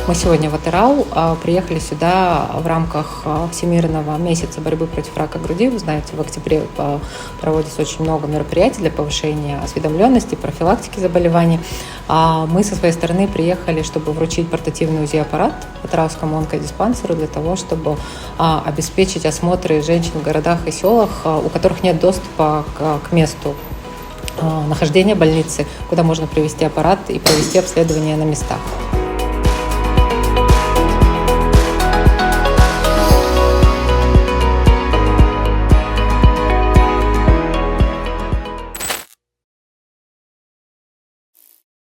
Мы сегодня в Атырау приехали сюда в рамках Всемирного месяца борьбы против рака груди. Вы знаете, в октябре проводится очень много мероприятий для повышения осведомленности, профилактики заболеваний. Мы со своей стороны приехали, чтобы вручить портативный УЗИ-аппарат Атыраускому онкодиспансеру для того, чтобы обеспечить осмотры женщин в городах и селах, у которых нет доступа к месту нахождения больницы, куда можно привезти аппарат и провести обследование на местах.